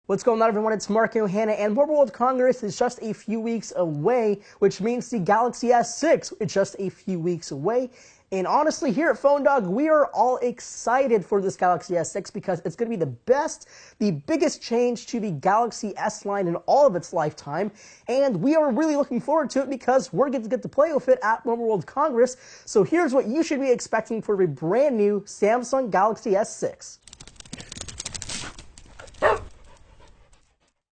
What's going on, everyone? It's Mark Johanna, and Mobile World Congress is just a few weeks away, which means the Galaxy S6 is just a few weeks away. And honestly, here at Phone Dog, we are all excited for this Galaxy S6 because it's going to be the biggest change to the Galaxy S line in all of its lifetime. And we are really looking forward to it because we're going to get to play with it at Mobile World Congress. So here's what you should be expecting for a brand new Samsung Galaxy S6.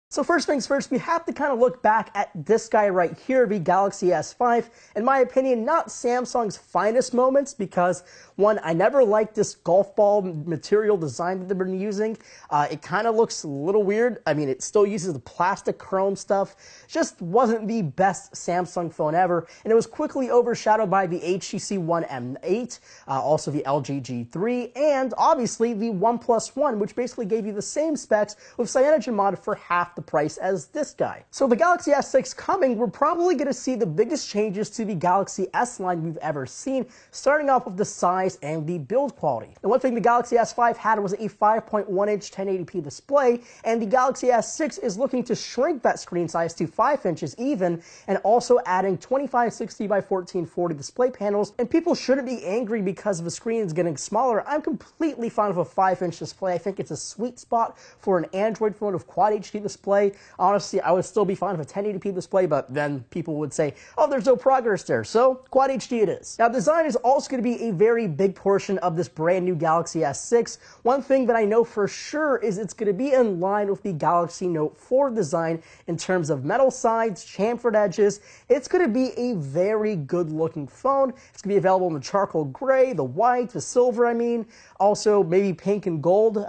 So first things first, we have to kind of look back at this guy right here, the Galaxy S5. In my opinion, not Samsung's finest moments because, one, I never liked this golf ball material design that they've been using. It kind of looks a little weird. I mean, it still uses the plastic chrome stuff. Just wasn't the best Samsung phone ever, and it was quickly overshadowed by the HTC One M8, also the LG G3, and obviously the OnePlus One, which basically gave you the same specs with CyanogenMod for half the price as this guy. So the Galaxy S6 coming, we're probably going to see the biggest changes to the Galaxy S line we've ever seen, starting off with the size and the build quality. And one thing the Galaxy S5 had was a 5.1-inch 1080p display, and the Galaxy S6 is looking to shrink that screen size to 5 inches even, and also adding 2560 by 1440 display panels. And people shouldn't be angry because the screen is getting smaller. I'm completely fine with a 5-inch display. I think it's a sweet spot for an Android phone with Quad HD display. Honestly, I would still be fine with a 1080p display, but then people would say, oh, there's no progress there. So Quad HD it is. Now, design is also going to be a very big portion of this brand new Galaxy S6. One thing that I know for sure is it's going to be in line with the Galaxy Note 4 design in terms of metal sides, chamfered edges. It's going to be a very good looking phone. It's going to be available in the charcoal gray, the white, the silver, also maybe pink and gold.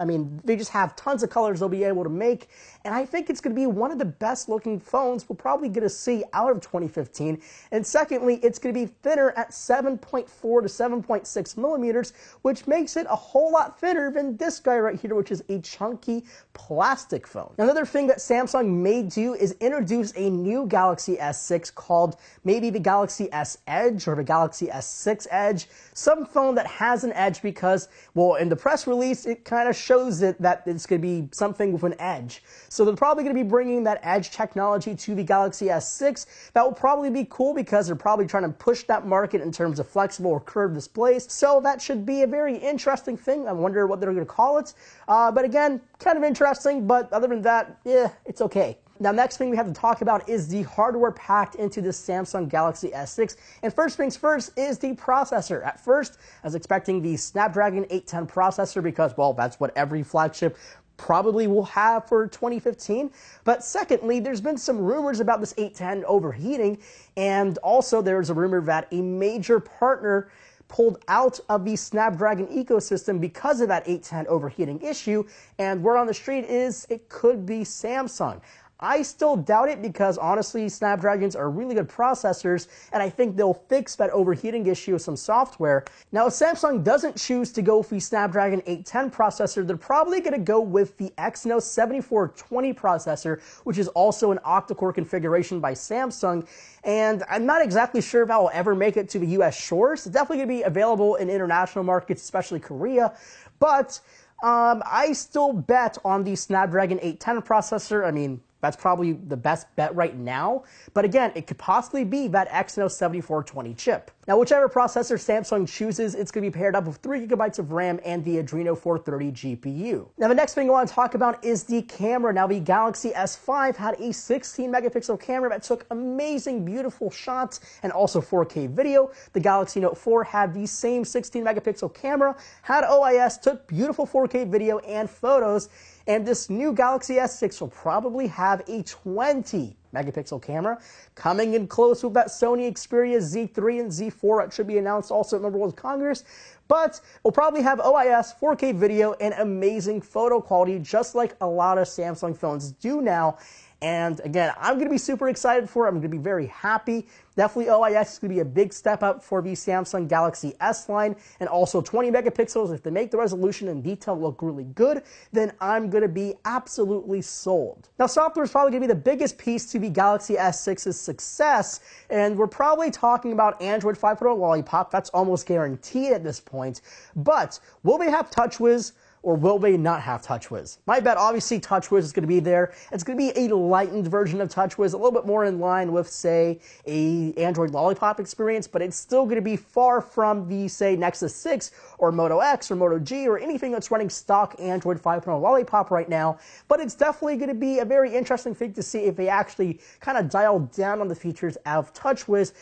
They just have tons of colors they'll be able to make, and I think it's going to be one of the best looking phones we're probably going to see out of 2015. And secondly, it's going to be thinner at 7.4 to 7.6 millimeters, which makes it a whole lot thinner than this guy right here, which is a chunky plastic phone. Another thing that Samsung may do is introduce a new Galaxy S6 called maybe the Galaxy S Edge or the Galaxy S6 Edge, some phone that has an edge because, well, in the press release, it kind of shows it that it's going to be something with an edge. So they're probably going to be bringing that edge technology to the Galaxy S6. That will probably be cool because they're probably trying to push that market in terms of flexible or curved displays. So that should be a very interesting thing. I wonder what they're going to call it. But again, kind of interesting, but other than that, it's okay. Now, next thing we have to talk about is the hardware packed into this Samsung Galaxy S6. And first things first is the processor. At first, I was expecting the Snapdragon 810 processor because, well, that's what every flagship probably will have for 2015. But secondly, there's been some rumors about this 810 overheating, and also there's a rumor that a major partner pulled out of the Snapdragon ecosystem because of that 810 overheating issue, and word on the street is it could be Samsung. I still doubt it because, honestly, Snapdragons are really good processors, and I think they'll fix that overheating issue with some software. Now, if Samsung doesn't choose to go with the Snapdragon 810 processor, they're probably going to go with the Exynos 7420 processor, which is also an octa-core configuration by Samsung. And I'm not exactly sure if that will ever make it to the US shores. It's definitely going to be available in international markets, especially Korea. But I still bet on the Snapdragon 810 processor. That's probably the best bet right now. But again, it could possibly be that Exynos 7420 chip. Now, whichever processor Samsung chooses, it's going to be paired up with 3 GB of RAM and the Adreno 430 GPU. Now, the next thing I want to talk about is the camera. Now, the Galaxy S5 had a 16 megapixel camera that took amazing, beautiful shots and also 4K video. The Galaxy Note 4 had the same 16 megapixel camera, had OIS, took beautiful 4K video and photos. And this new Galaxy S6 will probably have a 20 megapixel camera, coming in close with that Sony Xperia Z3 and Z4 that should be announced also at Mobile World Congress. But we'll probably have OIS, 4K video, and amazing photo quality, just like a lot of Samsung phones do now. And again, I'm going to be super excited for it. I'm going to be very happy. Definitely OIS is going to be a big step up for the Samsung Galaxy S line, and also 20 megapixels. If they make the resolution and detail look really good, then I'm going to be absolutely sold. Now, software is probably going to be the biggest piece to the Galaxy S6's success, and we're probably talking about Android 5.0 Lollipop. That's almost guaranteed at this point. But will they have TouchWiz? or will they not have TouchWiz? My bet, obviously, TouchWiz is going to be there. It's going to be a lightened version of TouchWiz, a little bit more in line with, say, a Android Lollipop experience, but it's still going to be far from the, say, Nexus 6 or Moto X or Moto G or anything that's running stock Android 5.0 Lollipop right now. But it's definitely going to be a very interesting thing to see if they actually kind of dial down on the features of TouchWiz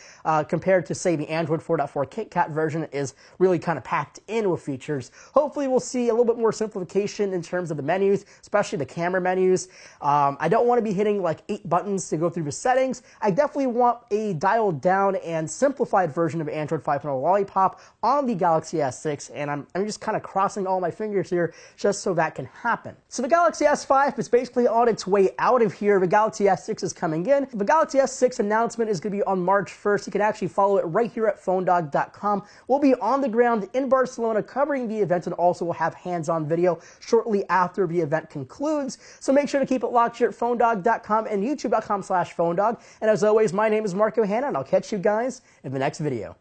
compared to, say, the Android 4.4 KitKat version is really kind of packed in with features. Hopefully we'll see a little bit more simplification in terms of the menus, especially the camera menus. I don't want to be hitting like 8 buttons to go through the settings. I definitely want a dialed down and simplified version of Android 5.0 Lollipop on the Galaxy S6, and I'm just kind of crossing all my fingers here just so that can happen. So the Galaxy S5 is basically on its way out of here. The Galaxy S6 is coming in. The Galaxy S6 announcement is going to be on March 1st. You can actually follow it right here at phonedog.com. We'll be on the ground in Barcelona covering the event, and also we'll have hands-on video shortly after the event concludes. So make sure to keep it locked here at phonedog.com and youtube.com/phonedog. And as always, my name is Marco Hanna, and I'll catch you guys in the next video.